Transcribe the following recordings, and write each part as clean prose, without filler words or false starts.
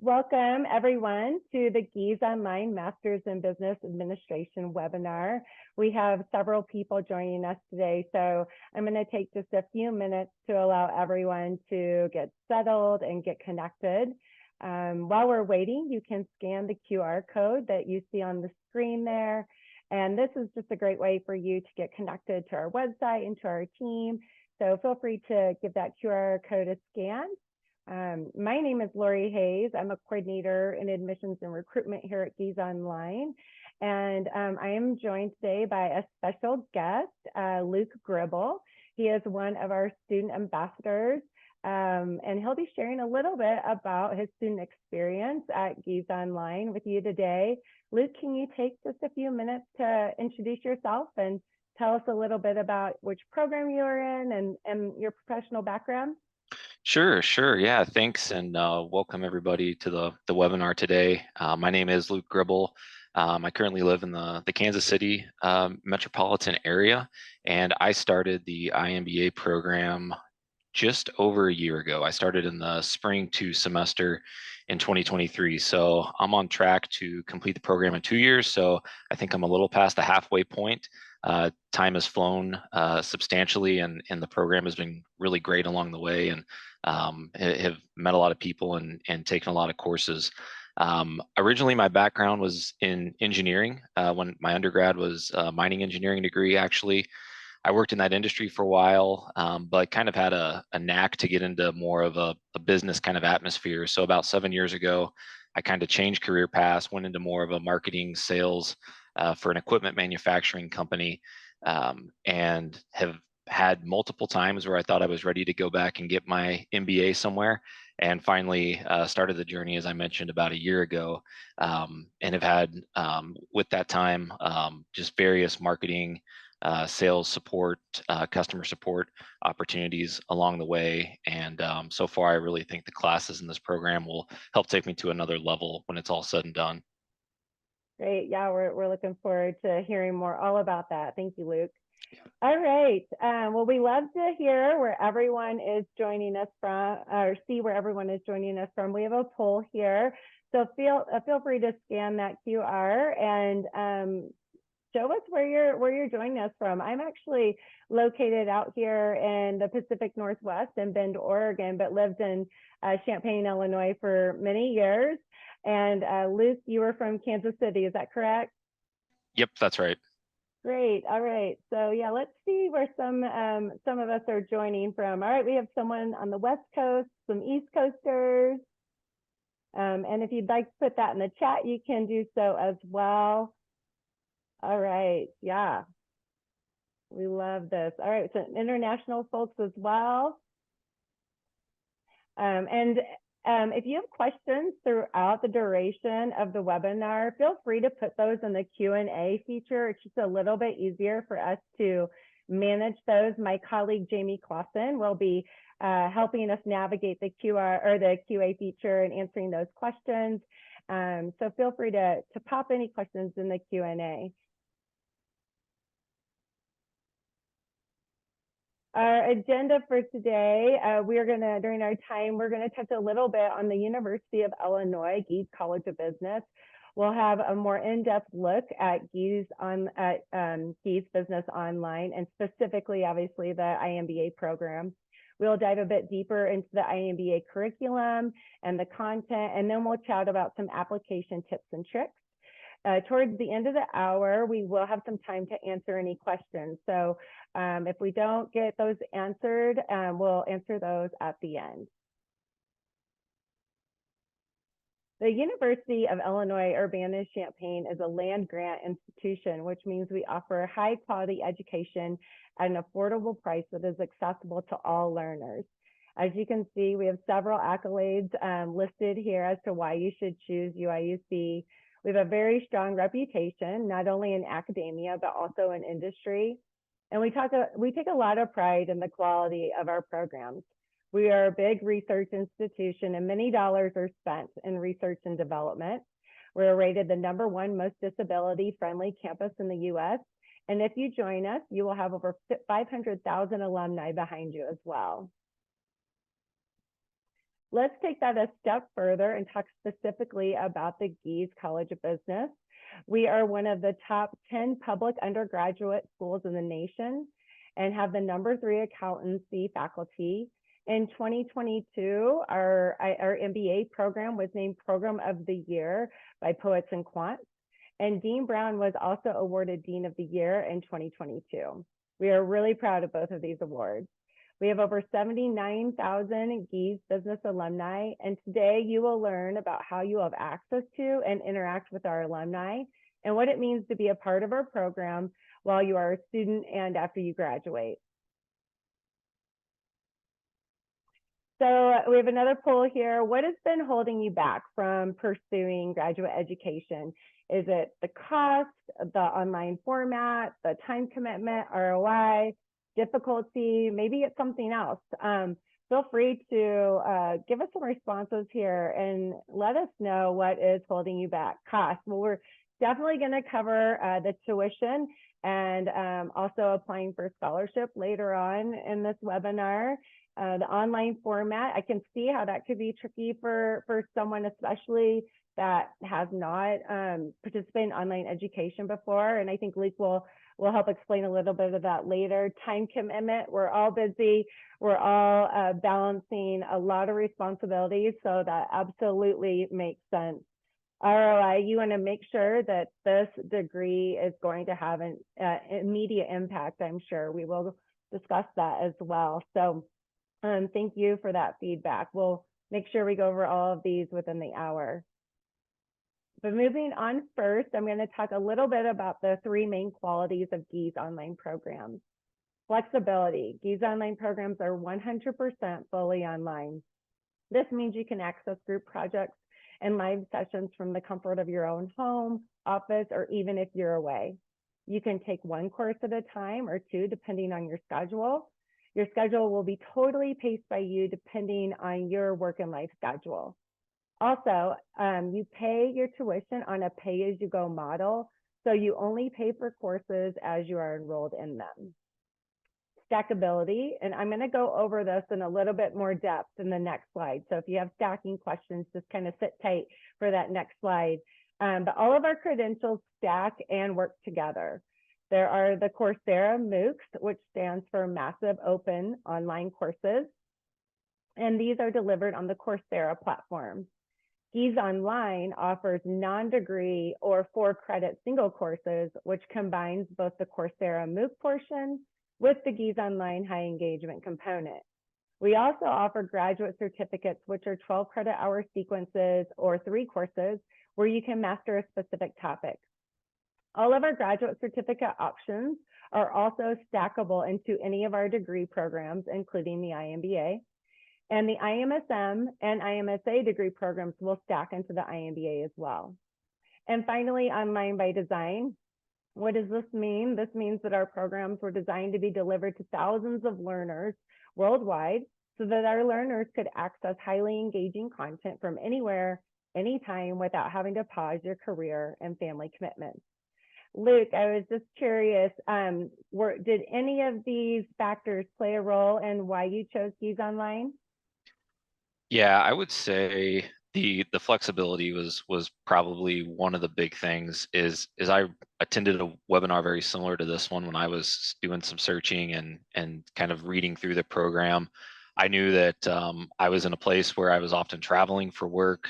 Welcome everyone to the Gies Online Masters in Business Administration webinar. We have several people joining us today, so I'm going to take just a few minutes to allow everyone to get settled and get connected. While we're waiting, you can scan the QR code that you see on the screen there. And this is just a great way for you to get connected to our website and to our team. So feel free to give that QR code a scan. My name is Lori Hayes. I'm a coordinator in admissions and recruitment here at Gies Online. And I am joined today by a special guest, Luke Gribble. He is one of our student ambassadors, and he'll be sharing a little bit about his student experience at Gies Online with you today. Luke, can you take just a few minutes to introduce yourself and tell us a little bit about which program you're in and your professional background? Sure. Yeah, thanks, and welcome everybody to the webinar today. My name is Luke Gribble. I currently live in the Kansas City metropolitan area, and I started the iMBA program just over a year ago. I started in the spring 2 semester in 2023. So I'm on track to complete the program in 2 years. So I think I'm a little past the halfway point. Time has flown substantially, and the program has been really great along the way, and have met a lot of people and taken a lot of courses. Originally, my background was in engineering. When my undergrad was a mining engineering degree, actually. I worked in that industry for a while, but kind of had a knack to get into more of a business kind of atmosphere. So about 7 years ago, I kind of changed career paths, went into more of a marketing sales for an equipment manufacturing company, and have had multiple times where I thought I was ready to go back and get my MBA somewhere, and finally started the journey, as I mentioned, about a year ago, and have had, with that time, just various marketing, sales support, customer support opportunities along the way. And so far, I really think the classes in this program will help take me to another level when it's all said and done. Great. Yeah, we're looking forward to hearing more all about that. Thank you, Luke. All right. Well, we love to hear where everyone is joining us from, or see where everyone is joining us from. We have a poll here, so feel free to scan that QR and show us where you're joining us from. I'm actually located out here in the Pacific Northwest in Bend, Oregon, but lived in Champaign, Illinois for many years. And Luke, you were from Kansas City, is that correct? Yep, that's right. Great. All right. So yeah, let's see where some of us are joining from. All right, we have someone on the West Coast, some East Coasters. And if you'd like to put that in the chat, you can do so as well. All right. Yeah. We love this. All right. So international folks as well. If you have questions throughout the duration of the webinar, feel free to put those in the Q&A feature. It's just a little bit easier for us to manage those. My colleague, Jamie Clausen, will be helping us navigate the QA feature and answering those questions. So feel free to pop any questions in the Q&A. Our agenda for today, during our time, we're gonna touch a little bit on the University of Illinois Gies College of Business. We'll have a more in-depth look at Gies Business Online, and specifically, obviously, the iMBA program. We'll dive a bit deeper into the iMBA curriculum and the content, and then we'll chat about some application tips and tricks. Towards the end of the hour, we will have some time to answer any questions. So if we don't get those answered, we'll answer those at the end. The University of Illinois Urbana-Champaign is a land-grant institution, which means we offer high-quality education at an affordable price that is accessible to all learners. As you can see, we have several accolades listed here as to why you should choose UIUC. We have a very strong reputation, not only in academia, but also in industry. And we take a lot of pride in the quality of our programs. We are a big research institution, and many dollars are spent in research and development. We're rated the #1 most disability-friendly campus in the US. And if you join us, you will have over 500,000 alumni behind you as well. Let's take that a step further and talk specifically about the Gies College of Business. We are one of the top 10 public undergraduate schools in the nation and have the #3 accountancy faculty. In 2022, our MBA program was named Program of the Year by Poets and Quants, and Dean Brown was also awarded Dean of the Year in 2022. We are really proud of both of these awards. We have over 79,000 Gies business alumni, and today you will learn about how you have access to and interact with our alumni and what it means to be a part of our program while you are a student and after you graduate. So we have another poll here. What has been holding you back from pursuing graduate education? Is it the cost, the online format, the time commitment, ROI, difficulty? Maybe it's something else. Feel free to give us some responses here and let us know what is holding you back. Cost. Well, we're definitely going to cover the tuition and also applying for scholarship later on in this webinar. The online format, I can see how that could be tricky for someone, especially that has not participated in online education before. And I think Luke will help explain a little bit of that later. Time commitment, we're all busy. We're all balancing a lot of responsibilities, so that absolutely makes sense. ROI, you want to make sure that this degree is going to have an immediate impact, I'm sure. We will discuss that as well. So thank you for that feedback. We'll make sure we go over all of these within the hour. But moving on first, I'm going to talk a little bit about the 3 main qualities of Gies online programs. Flexibility. Gies online programs are 100% fully online. This means you can access group projects and live sessions from the comfort of your own home, office, or even if you're away. You can take 1 course at a time or 2, depending on your schedule. Your schedule will be totally paced by you depending on your work and life schedule. Also, you pay your tuition on a pay-as-you-go model, so you only pay for courses as you are enrolled in them. Stackability, and I'm going to go over this in a little bit more depth in the next slide. So if you have stacking questions, just kind of sit tight for that next slide. But all of our credentials stack and work together. There are the Coursera MOOCs, which stands for Massive Open Online Courses, and these are delivered on the Coursera platform. Gies Online offers non-degree or 4-credit single courses, which combines both the Coursera MOOC portion with the Gies Online high engagement component. We also offer graduate certificates, which are 12 credit hour sequences or 3 courses where you can master a specific topic. All of our graduate certificate options are also stackable into any of our degree programs, including the iMBA. And the IMSM and IMSA degree programs will stack into the iMBA as well. And finally, online by design. What does this mean? This means that our programs were designed to be delivered to thousands of learners worldwide so that our learners could access highly engaging content from anywhere, anytime, without having to pause your career and family commitments. Luke, I was just curious, did any of these factors play a role in why you chose Gies Online? Yeah, I would say the flexibility was probably one of the big things. Is I attended a webinar very similar to this one when I was doing some searching and kind of reading through the program. I knew that I was in a place where I was often traveling for work,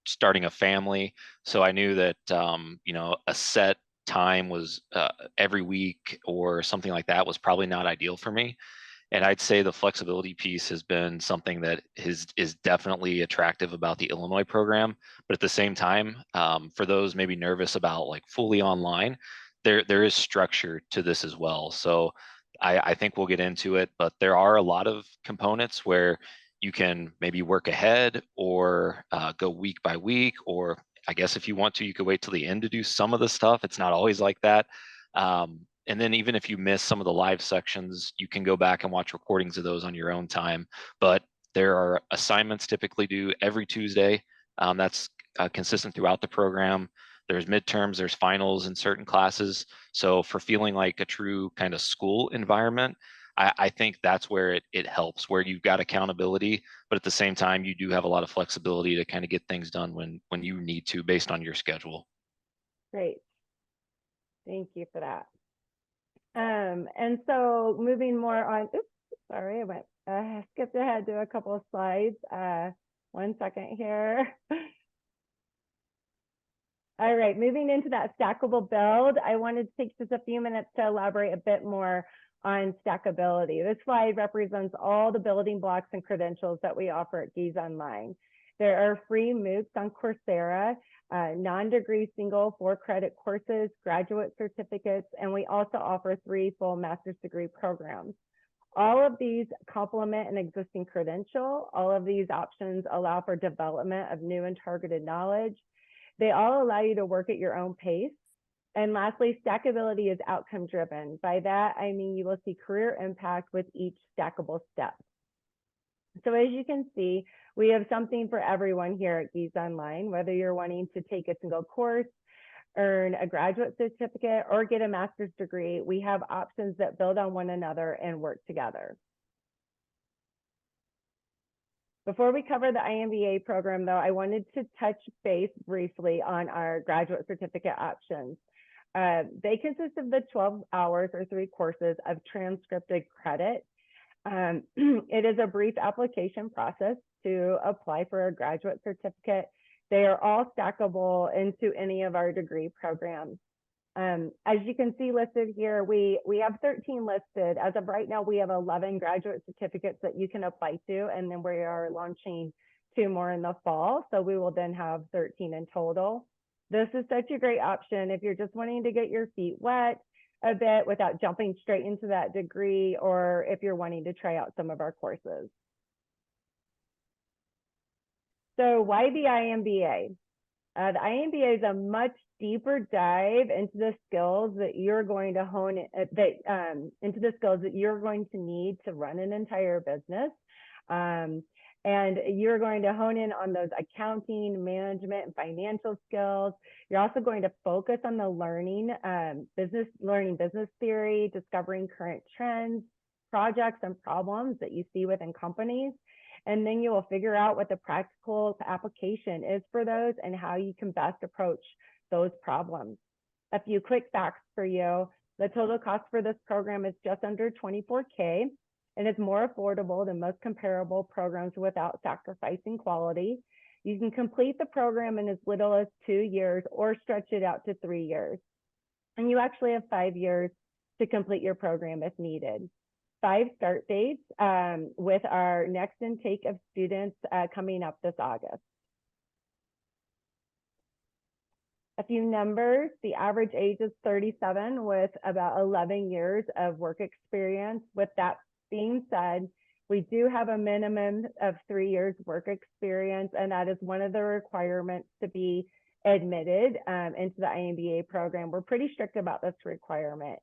starting a family. So I knew that a set time was every week or something like that was probably not ideal for me. And I'd say the flexibility piece has been something that is definitely attractive about the Illinois program. But at the same time, for those maybe nervous about like fully online, there is structure to this as well. So I think we'll get into it, but there are a lot of components where you can maybe work ahead or go week by week, or I guess if you want to, you could wait till the end to do some of the stuff. It's not always like that. And then even if you miss some of the live sections, you can go back and watch recordings of those on your own time. But there are assignments typically due every Tuesday. That's consistent throughout the program. There's midterms, there's finals in certain classes. So for feeling like a true kind of school environment, I think that's where it helps, where you've got accountability, but at the same time, you do have a lot of flexibility to kind of get things done when you need to based on your schedule. Great. Thank you for that. And so moving more on, oops, sorry, I skipped ahead to a couple of slides. 1 second here. All right, moving into that stackable build, I wanted to take just a few minutes to elaborate a bit more on stackability. This slide represents all the building blocks and credentials that we offer at Gies Online. There are free MOOCs on Coursera, non-degree single 4-credit courses, graduate certificates, and we also offer 3 full master's degree programs. All of these complement an existing credential. All of these options allow for development of new and targeted knowledge. They all allow you to work at your own pace. And lastly, stackability is outcome driven. By that, I mean you will see career impact with each stackable step. So as you can see, we have something for everyone here at Gies Online, whether you're wanting to take a single course, earn a graduate certificate, or get a master's degree. We have options that build on one another and work together. Before we cover the iMBA program, though, I wanted to touch base briefly on our graduate certificate options. They consist of the 12 hours or 3 courses of transcripted credit. It is a brief application process to apply for a graduate certificate. They are all stackable into any of our degree programs. As you can see listed here, we have 13 listed. As of right now, we have 11 graduate certificates that you can apply to, and then we are launching 2 more in the fall. So we will then have 13 in total. This is such a great option if you're just wanting to get your feet wet a bit without jumping straight into that degree, or if you're wanting to try out some of our courses. So why the iMBA? The iMBA is a much deeper dive into the skills that you're going to hone into the skills that you're going to need to run an entire business. And you're going to hone in on those accounting, management, and financial skills. You're also going to focus on the learning business theory, discovering current trends, projects, and problems that you see within companies. And then you will figure out what the practical application is for those and how you can best approach those problems. A few quick facts for you. The total cost for this program is just under $24K, and it's more affordable than most comparable programs without sacrificing quality. You can complete the program in as little as 2 years or stretch it out to 3 years. And you actually have 5 years to complete your program if needed. 5 start dates with our next intake of students coming up this August. A few numbers, the average age is 37 with about 11 years of work experience. With that being said, we do have a minimum of 3 years work experience, and that is one of the requirements to be admitted into the iMBA program. We're pretty strict about this requirement.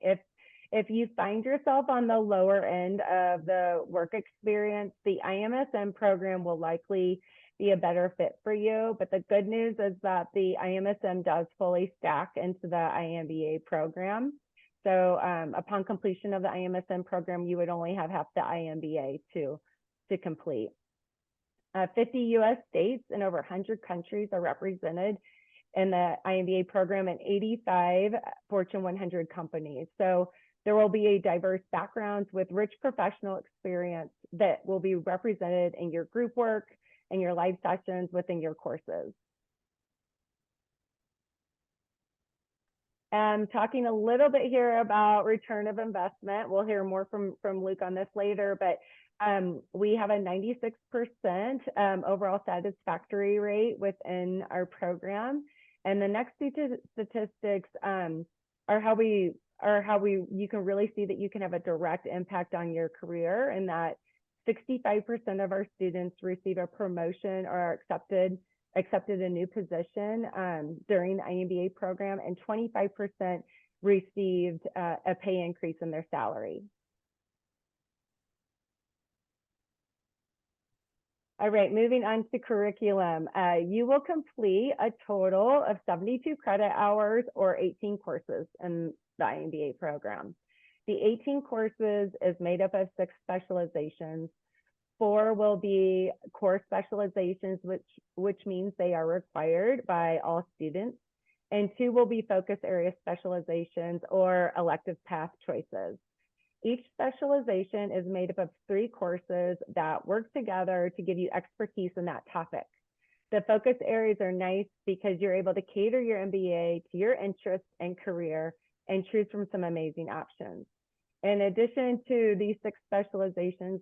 If you find yourself on the lower end of the work experience, the IMSM program will likely be a better fit for you. But the good news is that the IMSM does fully stack into the iMBA program. So upon completion of the IMSM program, you would only have half the iMBA to complete. 50 US states and over 100 countries are represented in the iMBA program, and 85 Fortune 100 companies. So there will be a diverse backgrounds with rich professional experience that will be represented in your group work and your live sessions within your courses. Talking a little bit here about return of investment. We'll hear more from Luke on this later, but we have a 96% overall satisfactory rate within our program. And the next two statistics are how you can really see that you can have a direct impact on your career, and that 65% of our students receive a promotion or are accepted a new position during the iMBA program, and 25% received a pay increase in their salary. All right, moving on to curriculum. You will complete a total of 72 credit hours or 18 courses in the iMBA program. The 18 courses is made up of 6 specializations. 4 will be core specializations, which means they are required by all students. And 2 will be focus area specializations or elective path choices. Each specialization is made up of 3 courses that work together to give you expertise in that topic. The focus areas are nice because you're able to cater your MBA to your interests and career and choose from some amazing options. In addition to these 6 specializations,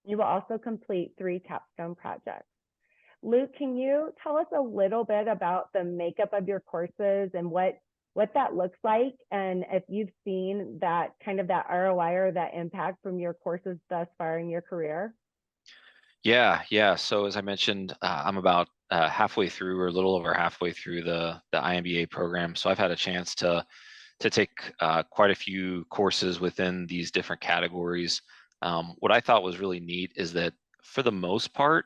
you will also complete 3 capstone projects. Luke, can you tell us a little bit about the makeup of your courses and what that looks like, and if you've seen that kind of that ROI or that impact from your courses thus far in your career? Yeah. So as I mentioned, I'm about halfway through, or a little over halfway through the iMBA program. So I've had a chance to take quite a few courses within these different categories. What I thought was really neat is that for the most part,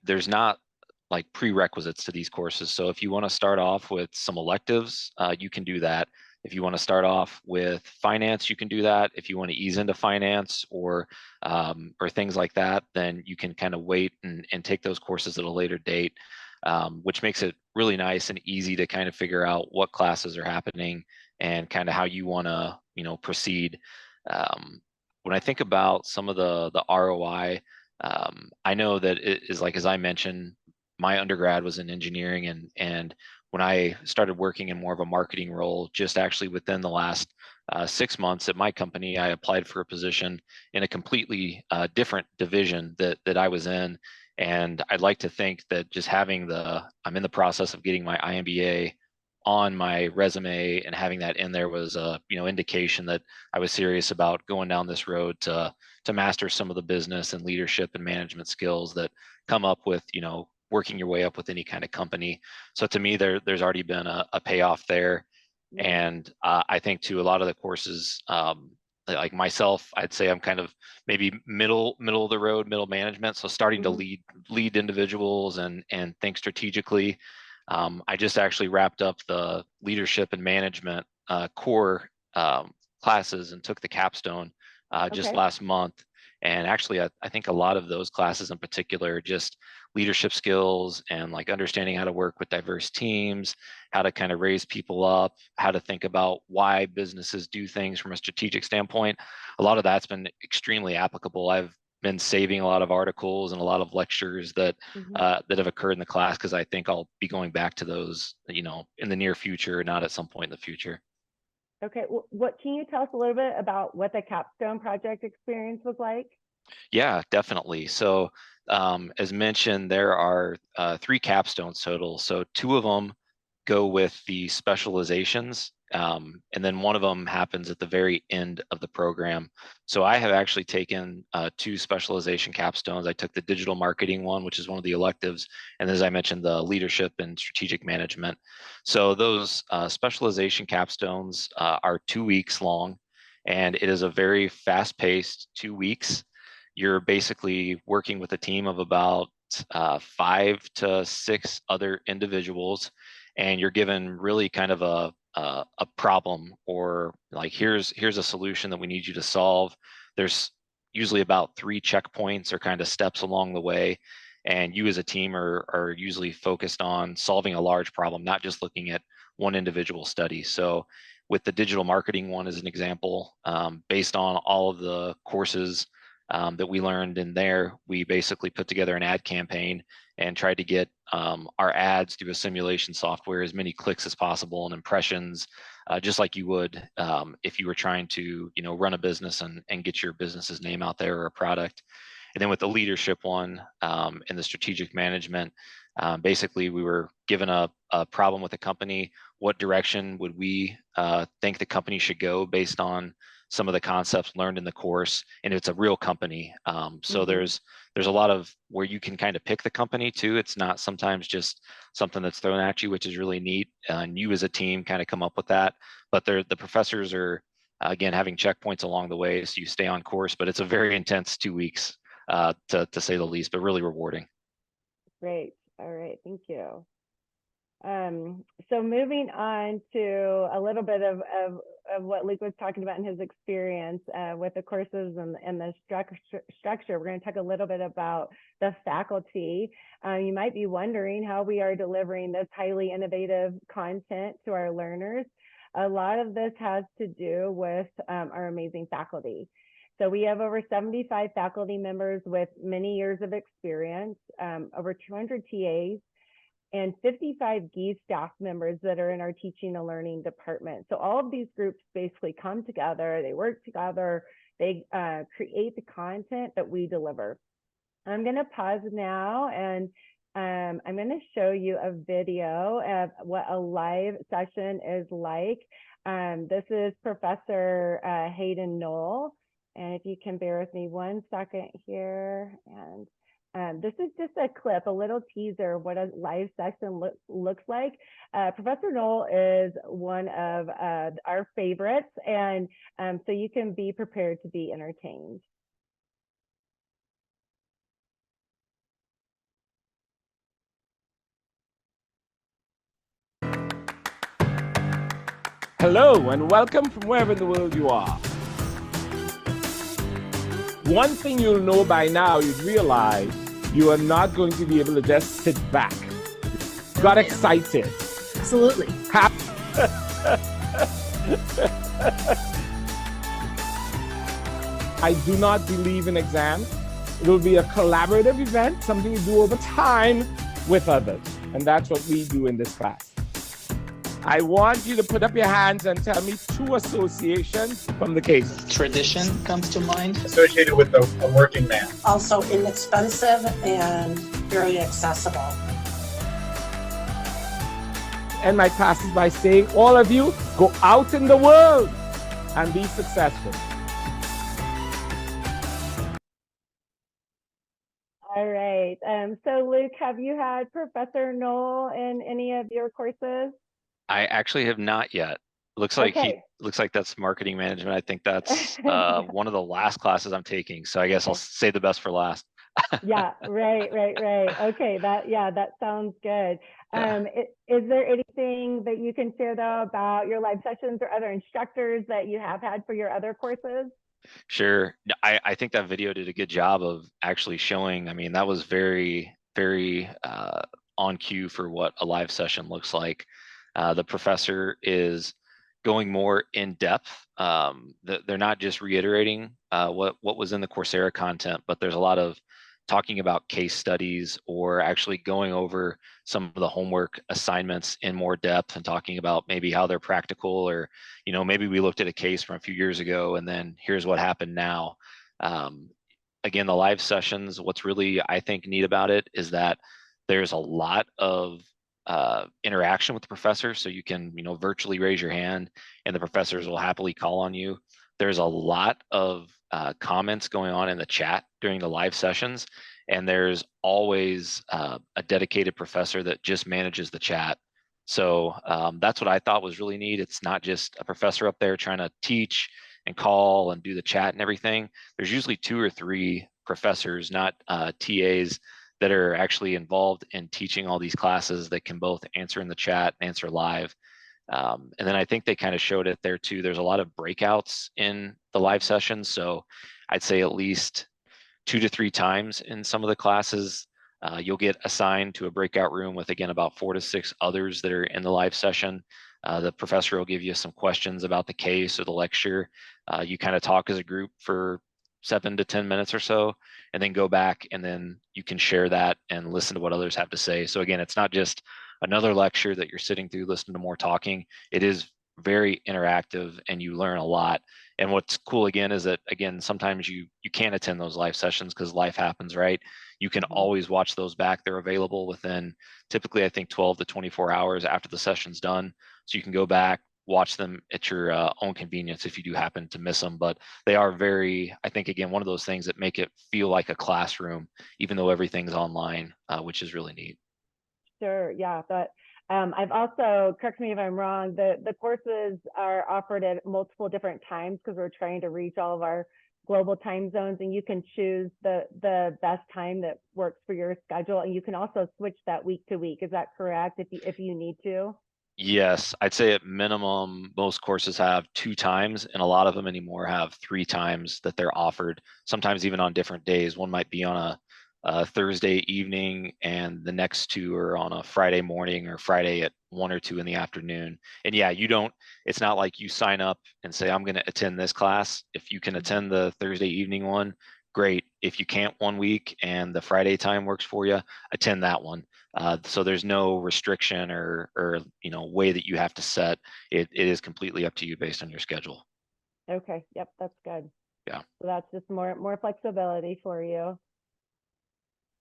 there's not like prerequisites to these courses. So if you want to start off with some electives, you can do that. If you want to start off with finance, you can do that. If you want to ease into finance or things like that, then you can kind of wait and take those courses at a later date, which makes it really nice and easy to kind of figure out what classes are happening and kind of how you want to, proceed. When I think about some of the ROI, I know that it is like, as I mentioned, my undergrad was in engineering, and when I started working in more of a marketing role, just actually within the last 6 months at my company, I applied for a position in a completely different division that I was in. And I'd like to think that just having I'm in the process of getting my iMBA on my resume and having that in there was a indication that I was serious about going down this road to master some of the business and leadership and management skills that come up with working your way up with any kind of company. So to me, there's already been a payoff there. Yeah. And I think too, a lot of the courses, like myself, I'd say I'm kind of maybe middle of the road, middle management. So starting to lead individuals and think strategically. I just actually wrapped up the leadership and management core classes and took the capstone just Okay. last month. And actually, I think a lot of those classes in particular, just leadership skills and like understanding how to work with diverse teams, how to kind of raise people up, how to think about why businesses do things from a strategic standpoint. A lot of that's been extremely applicable. I've been saving a lot of articles and a lot of lectures that that have occurred in the class, because I think I'll be going back to those, in the near future, not at some point in the future. Okay. What can you tell us a little bit about what the capstone project experience was like? Yeah, definitely. So, as mentioned, there are 3 capstones total. So 2 of them go with the specializations, and then one of them happens at the very end of the program. So I have actually taken 2 specialization capstones. I took the digital marketing one, which is one of the electives, and as I mentioned, the leadership and strategic management. So those specialization capstones are 2 weeks long, and it is a very fast-paced 2 weeks. You're basically working with a team of about 5 to 6 other individuals, and you're given really kind of a problem, or like, here's a solution that we need you to solve. There's usually about 3 checkpoints or kind of steps along the way, and you as a team are usually focused on solving a large problem, not just looking at one individual study. So with the digital marketing one as an example, based on all of the courses that we learned in there, we basically put together an ad campaign and tried to get our ads through a simulation software as many clicks as possible and impressions, just like you would if you were trying to run a business and get your business's name out there or a product. And then with the leadership one and the strategic management, basically we were given a problem with the company. What direction would we think the company should go based on some of the concepts learned in the course? And it's a real company. So there's a lot of where you can kind of pick the company too. It's not sometimes just something that's thrown at you, which is really neat. And you as a team kind of come up with that. But the professors are, again, having checkpoints along the way, so you stay on course. But it's a very intense 2 weeks, to say the least, but really rewarding. Great. All right. Thank you. So moving on to a little bit of what Luke was talking about in his experience with the courses and the structure, we're going to talk a little bit about the faculty. You might be wondering how we are delivering this highly innovative content to our learners. A lot of this has to do with our amazing faculty. So we have over 75 faculty members with many years of experience, over 200 TAs, and 55 Gies staff members that are in our teaching and learning department. So all of these groups basically come together, they work together, they create the content that we deliver. I'm going to pause now, and I'm going to show you a video of what a live session is like. This is Professor Hayden Knoll, and if you can bear with me 1 second here. And this is just a clip, a little teaser of what a live session looks like. Professor Knoll is one of our favorites, and so you can be prepared to be entertained. Hello and welcome from wherever in the world you are. One thing you'll know by now, you'd realize you are not going to be able to just sit back. You got excited. Absolutely. I do not believe in exams. It will be a collaborative event, something you do over time with others. And that's what we do in this class. I want you to put up your hands and tell me 2 associations from the case. Tradition comes to mind. Associated with a working man. Also inexpensive and very accessible. End my classes by saying, all of you, go out in the world and be successful. All right. So Luke, have you had Professor Knoll in any of your courses? I actually have not yet. Looks like looks like that's marketing management. I think that's one of the last classes I'm taking. So I guess I'll say the best for last. Yeah, right. Okay, that sounds good. Is there anything that you can share though about your live sessions or other instructors that you have had for your other courses? Sure. I think that video did a good job of actually showing. I mean, that was very, very on cue for what a live session looks like. The professor is going more in depth. They're not just reiterating what was in the Coursera content, but there's a lot of talking about case studies or actually going over some of the homework assignments in more depth and talking about maybe how they're practical, or maybe we looked at a case from a few years ago and then here's what happened now. Again, the live sessions, what's really I think neat about it is that there's a lot of interaction with the professor. So you can virtually raise your hand and the professors will happily call on you. There's a lot of comments going on in the chat during the live sessions, and there's always a dedicated professor that just manages the chat. So that's what I thought was really neat. It's not just a professor up there trying to teach and call and do the chat and everything. There's usually 2 or 3 professors, not TAs, that are actually involved in teaching all these classes that can both answer in the chat and answer live. And then I think they kind of showed it there too. There's a lot of breakouts in the live sessions. So I'd say at least 2 to 3 times in some of the classes, you'll get assigned to a breakout room with, again, about 4 to 6 others that are in the live session. The professor will give you some questions about the case or the lecture. You kind of talk as a group for 7 to 10 minutes or so, and then go back and then you can share that and listen to what others have to say. So again, it's not just another lecture that you're sitting through, listening to more talking. It is very interactive and you learn a lot. And what's cool again is that, again, sometimes you can't attend those live sessions because life happens, right? You can always watch those back. They're available within typically, I think, 12 to 24 hours after the session's done. So you can go back, watch them at your own convenience if you do happen to miss them. But they are very, I think, again, one of those things that make it feel like a classroom, even though everything's online, which is really neat. Sure, yeah. But I've also, correct me if I'm wrong, the courses are offered at multiple different times because we're trying to reach all of our global time zones, and you can choose the best time that works for your schedule, and you can also switch that week to week. Is that correct, if you need to? Yes, I'd say at minimum, most courses have 2 times, and a lot of them anymore have 3 times that they're offered, sometimes even on different days. One might be on a Thursday evening, and the next 2 are on a Friday morning or Friday at 1 or 2 in the afternoon. And yeah, it's not like you sign up and say, I'm going to attend this class. If you can attend the Thursday evening one, great. If you can't one week and the Friday time works for you, attend that one. So there's no restriction or way that you have to set. It is completely up to you based on your schedule. Okay, yep, that's good. Yeah. So that's just more flexibility for you.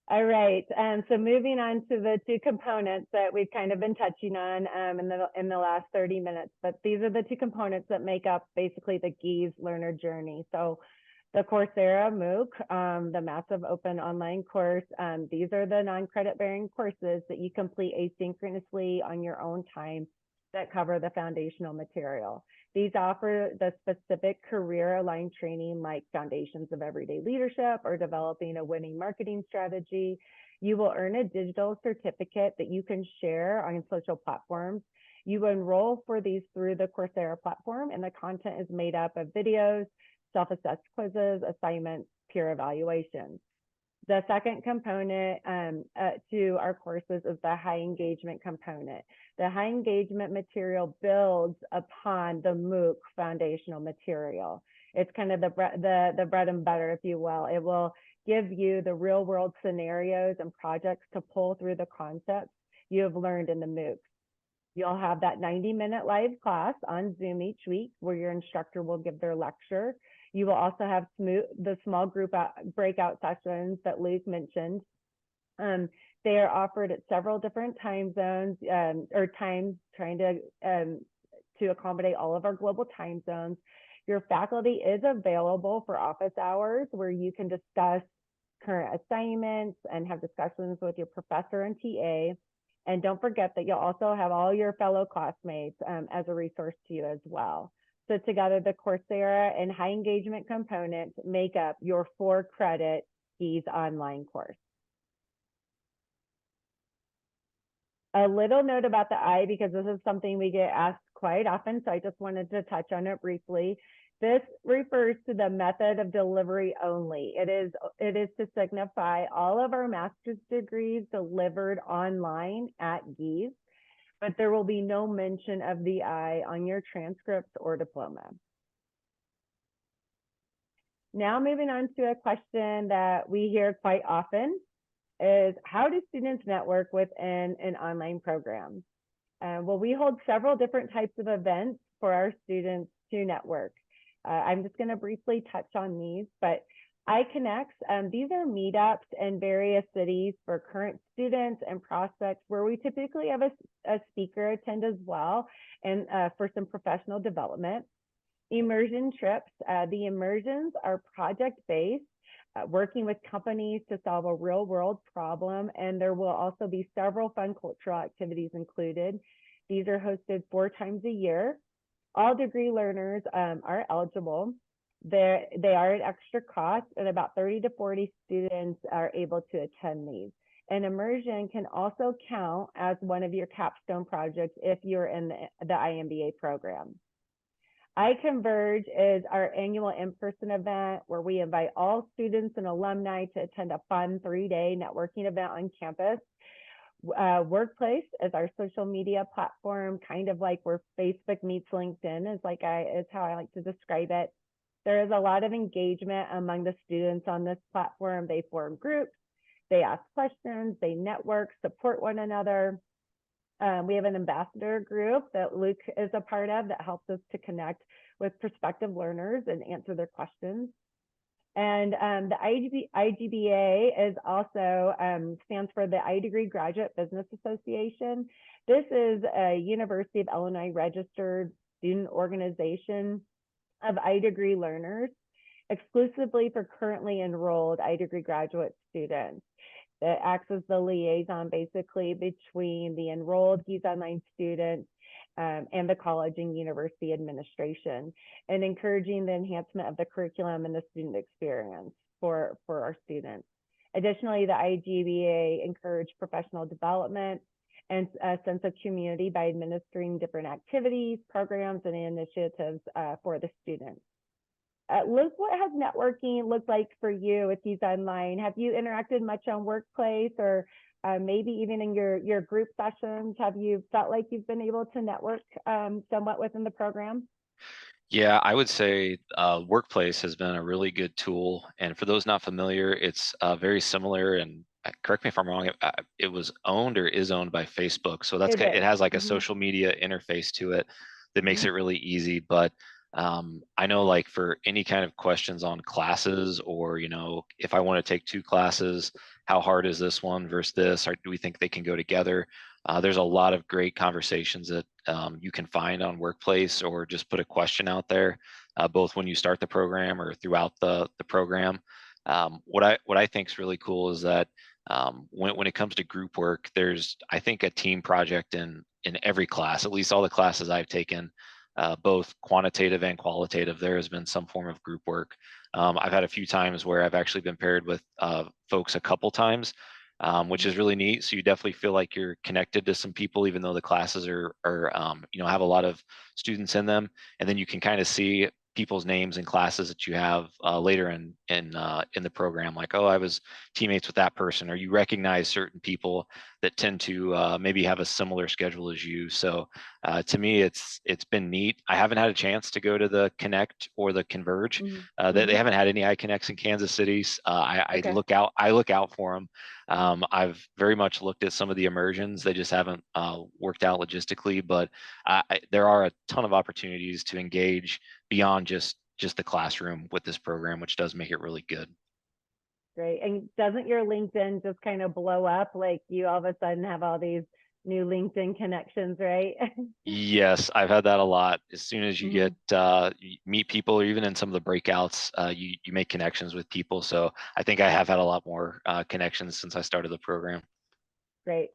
All right, so moving on to the 2 components that we've kind of been touching on in the last 30 minutes, but these are the 2 components that make up basically the Gies learner journey. So the Coursera MOOC, the massive open online course, these are the non-credit bearing courses that you complete asynchronously on your own time that cover the foundational material. These offer the specific career-aligned training like foundations of everyday leadership or developing a winning marketing strategy. You will earn a digital certificate that you can share on social platforms. You enroll for these through the Coursera platform, and the content is made up of videos, self-assessed quizzes, assignments, peer evaluations. The second component to our courses is the high engagement component. The high engagement material builds upon the MOOC foundational material. It's kind of the bread and butter, if you will. It will give you the real world scenarios and projects to pull through the concepts you have learned in the MOOC. You'll have that 90-minute live class on Zoom each week where your instructor will give their lecture. You will also have the small group breakout sessions that Luke mentioned. They are offered at several different time zones or times, trying to accommodate all of our global time zones. Your faculty is available for office hours where you can discuss current assignments and have discussions with your professor and TA. And don't forget that you'll also have all your fellow classmates as a resource to you as well. So together, the Coursera and high engagement components make up your 4-credit Gies online course. A little note about the I, because this is something we get asked quite often, so I just wanted to touch on it briefly. This refers to the method of delivery only. It is to signify all of our master's degrees delivered online at Gies, but there will be no mention of the I on your transcripts or diploma. Now moving on to a question that we hear quite often is, how do students network within an online program? Well, we hold several different types of events for our students to network. I'm just going to briefly touch on these, but iConnects, these are meetups in various cities for current students and prospects where we typically have a speaker attend as well, and for some professional development. Immersion trips, the immersions are project-based, working with companies to solve a real-world problem, and there will also be several fun cultural activities included. These are hosted 4 times a year. All degree learners are eligible. They are at extra cost, and about 30 to 40 students are able to attend these. An immersion can also count as one of your capstone projects if you're in the iMBA program. iConverge is our annual in-person event where we invite all students and alumni to attend a fun 3-day networking event on campus. Workplace is our social media platform, kind of like where Facebook meets LinkedIn, is how I like to describe it. There is a lot of engagement among the students on this platform. They form groups, they ask questions, they network, support one another. We have an ambassador group that Luke is a part of that helps us to connect with prospective learners and answer their questions. And the IGBA is also stands for the iDegree Graduate Business Association. This is a University of Illinois registered student organization of iDegree learners, exclusively for currently enrolled iDegree graduate students. That acts as the liaison basically between the enrolled Gies Online students and the college and university administration, and encouraging the enhancement of the curriculum and the student experience for our students. Additionally, the iGBA encouraged professional development and a sense of community by administering different activities, programs, and initiatives for the students. Luke, what has networking looked like for you with Gies Online? Have you interacted much on Workplace, or maybe even in your group sessions? Have you felt like you've been able to network somewhat within the program? Yeah, I would say Workplace has been a really good tool. And for those not familiar, it's very similar. And correct me if I'm wrong, it was owned or is owned by Facebook. So that's it has like a social media interface to it that makes it really easy. But I know, like, for any kind of questions on classes, or, you know, if I want to take two classes, how hard is this one versus this, or do we think they can go together? There's a lot of great conversations that you can find on Workplace, or just put a question out there, both when you start the program or throughout the program. What I think is really cool is that when it comes to group work, there's, I think, a team project in every class. At least all the classes I've taken, both quantitative and qualitative, there has been some form of group work. I've had a few times where I've actually been paired with folks a couple times, which is really neat. So you definitely feel like you're connected to some people, even though the classes are you know, have a lot of students in them, and then you can kind of see people's names and classes that you have later in the program, like, oh, I was teammates with that person, or you recognize certain people that tend to maybe have a similar schedule as you. So to me, it's been neat. I haven't had a chance to go to the Connect or the Converge. They haven't had any iConnects in Kansas City. I look out for them. I've very much looked at some of the immersions. They just haven't worked out logistically, but there are a ton of opportunities to engage beyond just the classroom with this program, which does make it really good. Great. And doesn't your LinkedIn just kind of blow up? Like, you all of a sudden have all these new LinkedIn connections, right? Yes, I've had that a lot. As soon as you get you meet people, or even in some of the breakouts, you make connections with people. So I think I have had a lot more connections since I started the program. Great.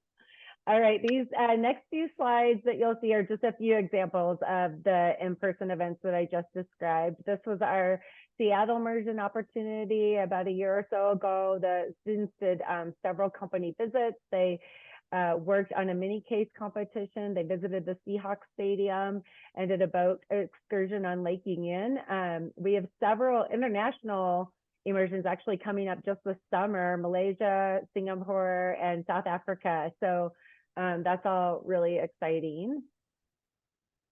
All right, these next few slides that you'll see are just a few examples of the in-person events that I just described. This was our Seattle immersion opportunity about a year or so ago. The students did several company visits. They worked on a mini case competition. They visited the Seahawks Stadium and did a boat excursion on Lake Union. We have several international immersions actually coming up just this summer: Malaysia, Singapore, and South Africa. So that's all really exciting.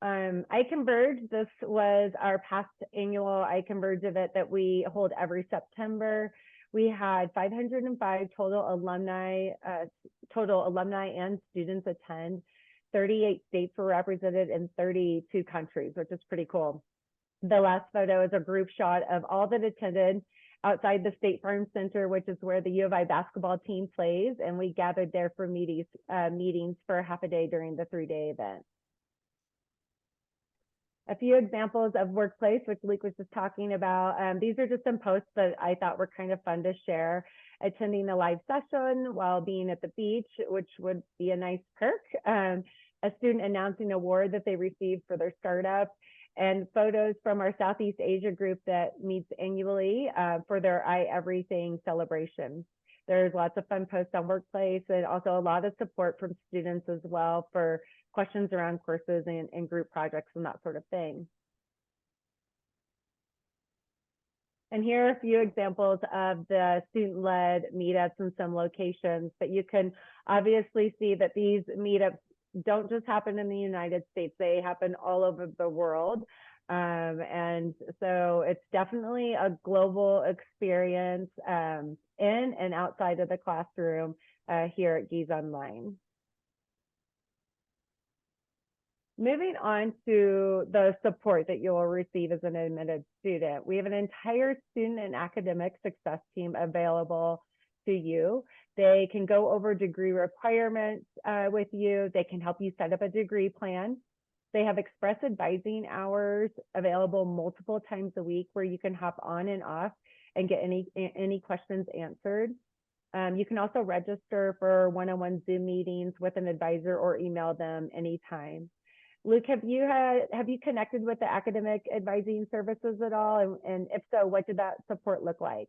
iConverge, this was our past annual iConverge event that we hold every September. We had 505 total alumni and students attend. 38 states were represented in 32 countries, which is pretty cool. The last photo is a group shot of all that attended outside the State Farm Center, which is where the U of I basketball team plays, and we gathered there for meetings for half a day during the 3-day event. A few examples of Workplace, which Luke was just talking about. These are just some posts that I thought were kind of fun to share. Attending a live session while being at the beach, which would be a nice perk. A student announcing an award that they received for their startup, and photos from our Southeast Asia group that meets annually for their iEverything celebration. There's lots of fun posts on Workplace, and also a lot of support from students as well for questions around courses and group projects and that sort of thing. And here are a few examples of the student-led meetups in some locations, but you can obviously see that these meetups don't just happen in the United States, they happen all over the world. And so it's definitely a global experience in and outside of the classroom here at Gies Online. Moving on to the support that you will receive as an admitted student. We have an entire student and academic success team available to you. They can go over degree requirements with you. They can help you set up a degree plan. They have express advising hours available multiple times a week where you can hop on and off and get any questions answered. You can also register for one-on-one Zoom meetings with an advisor or email them anytime. Luke, have you connected with the academic advising services at all? And if so, what did that support look like?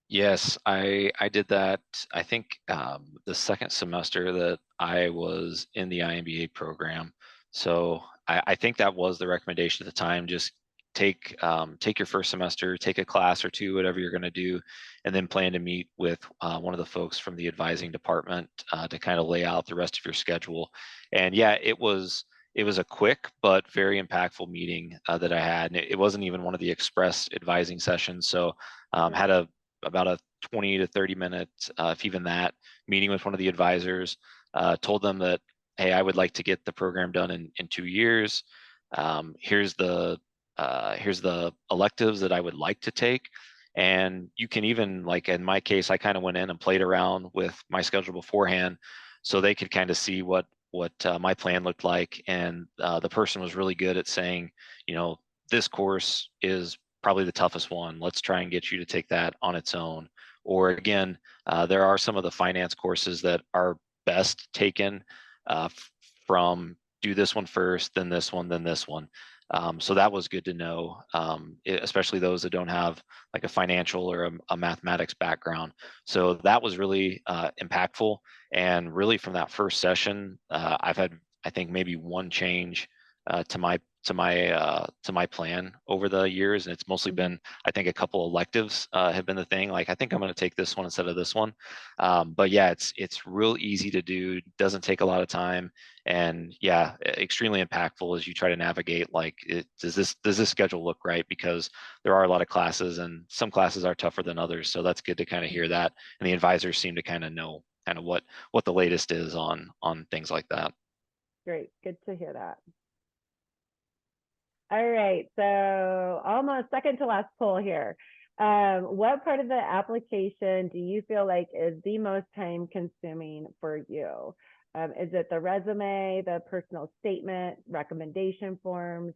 Yes, I did that. I think the second semester that I was in the iMBA program. So I think that was the recommendation at the time. Just take your first semester, take a class or two, whatever you're going to do, and then plan to meet with one of the folks from the advising department to kind of lay out the rest of your schedule. And yeah, it was a quick but very impactful meeting that I had. And it wasn't even one of the express advising sessions. So had about a 20 to 30 minute, if even that, meeting with one of the advisors, told them that, hey, I would like to get the program done in 2 years. Here's the electives that I would like to take. And you can even, like in my case, I kind of went in and played around with my schedule beforehand so they could kind of see what my plan looked like. And the person was really good at saying, you know, this course is probably the toughest one. Let's try and get you to take that on its own. Or again, there are some of the finance courses that are best taken from do this one first, then this one, then this one. So that was good to know, especially those that don't have like a financial or a mathematics background. So that was really impactful. And really from that first session, I've had, I think, maybe one change to my plan over the years, and it's mostly been, I think, a couple electives have been the thing. Like, I think I'm going to take this one instead of this one. But yeah, it's real easy to do, doesn't take a lot of time, and yeah, extremely impactful as you try to navigate, like, does this schedule look right? Because there are a lot of classes, and some classes are tougher than others. So that's good to kind of hear that, and the advisors seem to kind of know kind of what the latest is on things like that. Great, good to hear that. All right, so almost second to last poll here. What part of the application do you feel like is the most time consuming for you? Is it the resume, the personal statement, recommendation forms,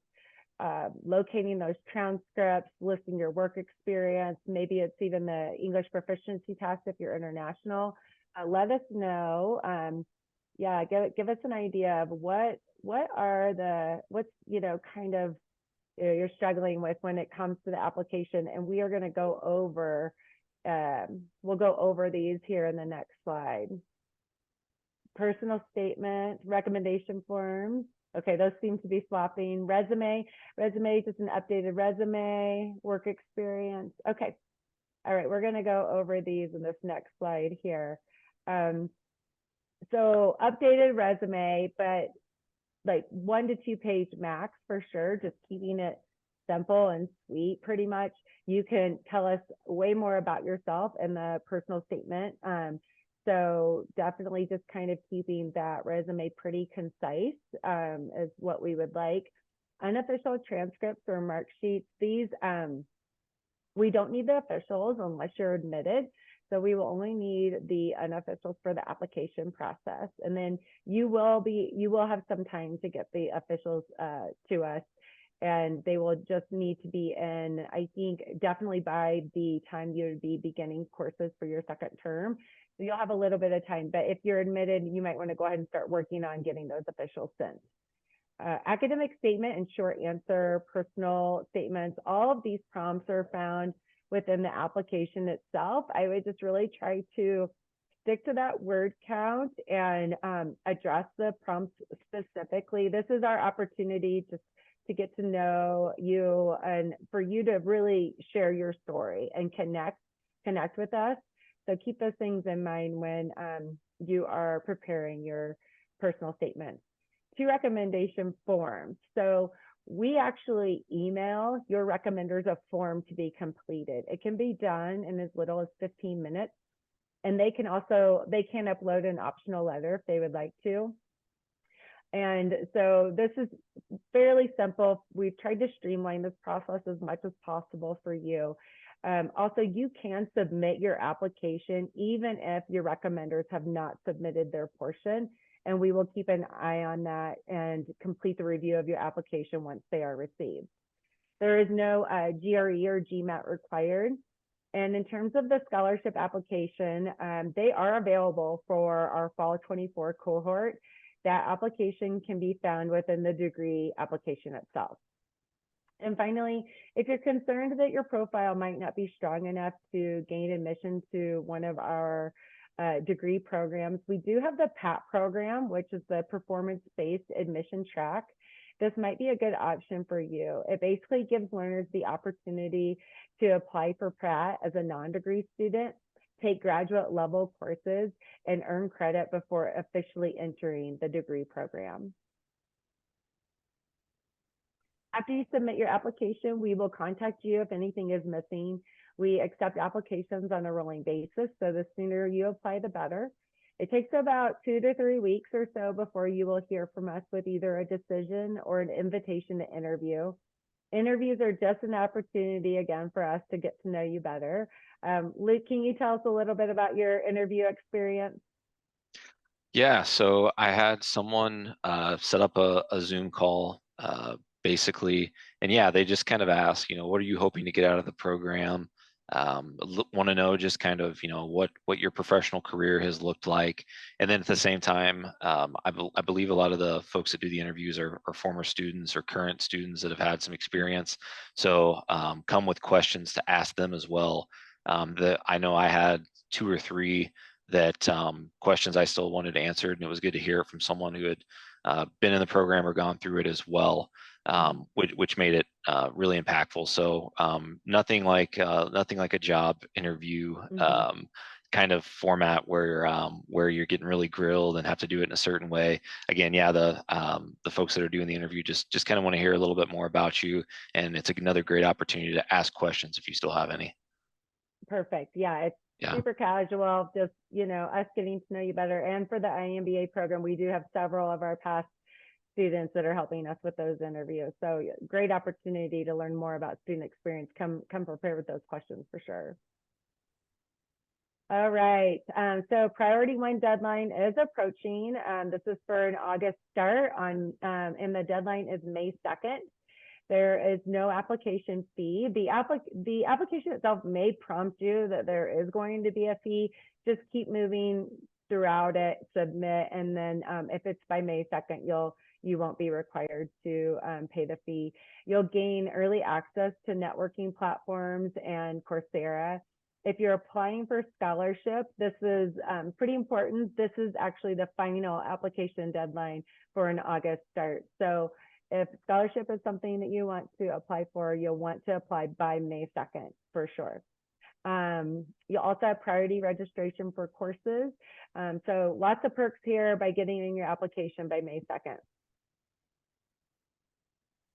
locating those transcripts, listing your work experience? Maybe it's even the English proficiency test if you're international. Let us know. Yeah, give us an idea of what's kind of you're struggling with when it comes to the application, and we are going to go over we'll go over these here in the next slide. Personal statement, recommendation forms. Okay, those seem to be swapping. Resume, just an updated resume, work experience. Okay, all right, we're going to go over these in this next slide here. So updated resume, but like 1 to 2 page max for sure, just keeping it simple and sweet pretty much. You can tell us way more about yourself in the personal statement. So definitely just kind of keeping that resume pretty concise is what we would like. Unofficial transcripts or mark sheets, these we don't need the officials unless you're admitted. So we will only need the unofficials for the application process. And then you will have some time to get the officials to us, and they will just need to be in, I think, definitely by the time you would be beginning courses for your second term. So you'll have a little bit of time, but if you're admitted, you might want to go ahead and start working on getting those officials sent. Academic statement and short answer, personal statements, all of these prompts are found within the application itself. I would just really try to stick to that word count and address the prompts specifically. This is our opportunity to get to know you and for you to really share your story and connect with us. So keep those things in mind when you are preparing your personal statement. 2 recommendation forms. So we actually email your recommenders a form to be completed. It can be done in as little as 15 minutes. And they can upload an optional letter if they would like to. And so this is fairly simple. We've tried to streamline this process as much as possible for you. Also, you can submit your application even if your recommenders have not submitted their portion, and we will keep an eye on that and complete the review of your application once they are received. There is no GRE or GMAT required. And in terms of the scholarship application, they are available for our fall 24 cohort. that application can be found within the degree application itself. And finally, if you're concerned that your profile might not be strong enough to gain admission to one of our degree programs, we do have the PAT program, which is the performance-based admission track. This might be a good option for you. It basically gives learners the opportunity to apply for PAT as a non-degree student, take graduate level courses, and earn credit before officially entering the degree program. After you submit your application, we will contact you if anything is missing. We accept applications on a rolling basis, so the sooner you apply, the better. It takes about 2 to 3 weeks or so before you will hear from us with either a decision or an invitation to interview. Interviews are just an opportunity, again, for us to get to know you better. Luke, can you tell us a little bit about your interview experience? Yeah, so I had someone set up a Zoom call basically, and yeah, they just kind of asked, what are you hoping to get out of the program? Want to know just kind of, what your professional career has looked like. And then at the same time, I believe a lot of the folks that do the interviews are former students or current students that have had some experience. So come with questions to ask them as well. That I know I had 2 or 3 that questions I still wanted answered, and it was good to hear it from someone who had been in the program or gone through it as well, which made it really impactful. So nothing like a job interview kind of format where you're getting really grilled and have to do it in a certain way. Again, yeah, the folks that are doing the interview just kind of want to hear a little bit more about you, and it's another great opportunity to ask questions if you still have any. Perfect. Yeah, it's super casual, just, us getting to know you better. And for the iMBA program, we do have several of our past students that are helping us with those interviews. So great opportunity to learn more about student experience. Come prepared with those questions for sure. All right. So priority 1 deadline is approaching. This is for an August start and the deadline is May 2nd. There is no application fee. The application itself may prompt you that there is going to be a fee. Just keep moving throughout it, submit, and then if it's by May 2nd, you won't be required to pay the fee. You'll gain early access to networking platforms and Coursera. If you're applying for scholarship, this is pretty important. This is actually the final application deadline for an August start. So if scholarship is something that you want to apply for, you'll want to apply by May 2nd for sure. You'll also have priority registration for courses. So lots of perks here by getting in your application by May 2nd.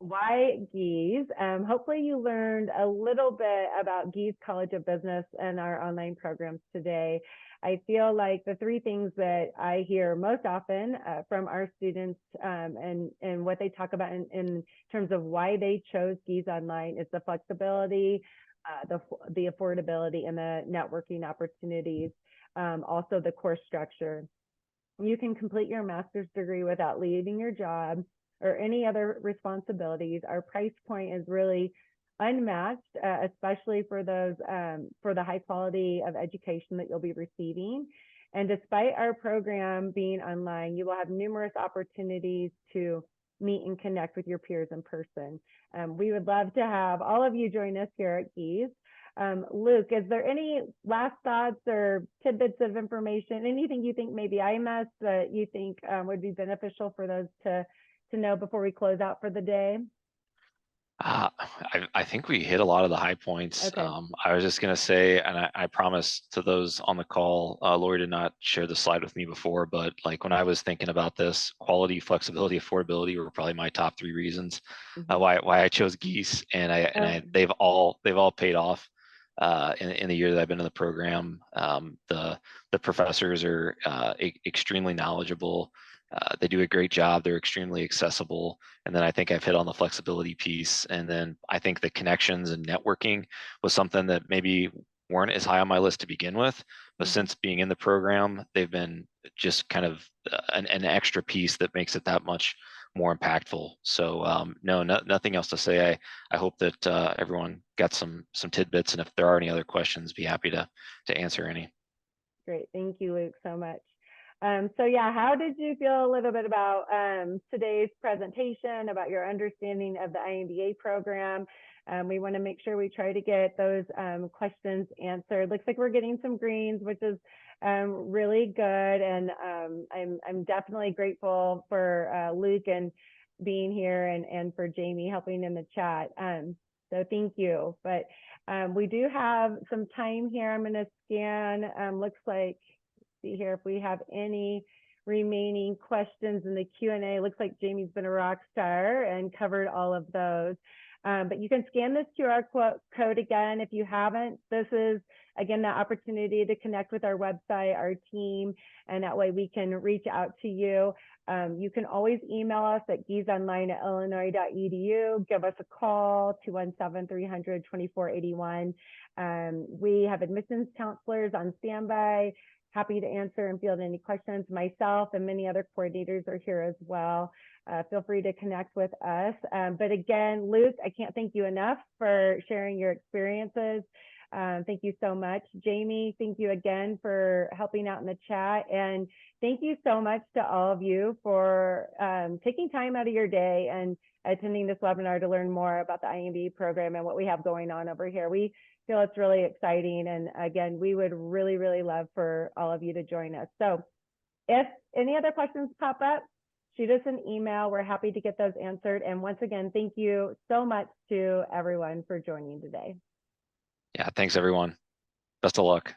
Why Gies? Hopefully you learned a little bit about Gies College of Business and our online programs today. I feel like the 3 things that I hear most often from our students and what they talk about in terms of why they chose Gies Online is the flexibility, the affordability, and the networking opportunities, also the course structure. You can complete your master's degree without leaving your job or any other responsibilities. Our price point is really unmatched, especially for those for the high quality of education that you'll be receiving. And despite our program being online, you will have numerous opportunities to meet and connect with your peers in person. We would love to have all of you join us here at Gies. Luke, is there any last thoughts or tidbits of information, anything you think maybe I missed that you think would be beneficial for those to know before we close out for the day? I think we hit a lot of the high points. Okay. I was just going to say, and I promise to those on the call, Lori did not share the slide with me before, but like when I was thinking about this, quality, flexibility, affordability were probably my top 3 reasons why I chose Gies, and they've all paid off in the year that I've been in the program. The professors are extremely knowledgeable. They do a great job. They're extremely accessible. And then I think I've hit on the flexibility piece. And then I think the connections and networking was something that maybe weren't as high on my list to begin with. But since being in the program, they've been just kind of an extra piece that makes it that much more impactful. So nothing else to say. I hope that everyone got some tidbits. And if there are any other questions, be happy to answer any. Great. Thank you, Luke, so much. So yeah, how did you feel a little bit about today's presentation, about your understanding of the iMBA program? We want to make sure we try to get those questions answered. Looks like we're getting some greens, which is really good. And I'm definitely grateful for Luke and being here and for Jamie helping in the chat. So thank you. But we do have some time here. I'm going to scan. Looks like, see here if we have any remaining questions in the Q&A. Looks like Jamie's been a rock star and covered all of those. But you can scan this QR code again if you haven't. This is, again, the opportunity to connect with our website, our team, and that way we can reach out to you. You can always email us at giesonline@illinois.edu. Give us a call, 217-300-2481. We have admissions counselors on standby, happy to answer and field any questions. Myself and many other coordinators are here as well. Feel free to connect with us. But again, Luke, I can't thank you enough for sharing your experiences. Thank you so much. Jamie, thank you again for helping out in the chat. And thank you so much to all of you for taking time out of your day and attending this webinar to learn more about the iMBA program and what we have going on over here. We feel it's really exciting. And again, we would really, really love for all of you to join us. So if any other questions pop up, shoot us an email. We're happy to get those answered. And once again, thank you so much to everyone for joining today. Yeah, thanks everyone. Best of luck.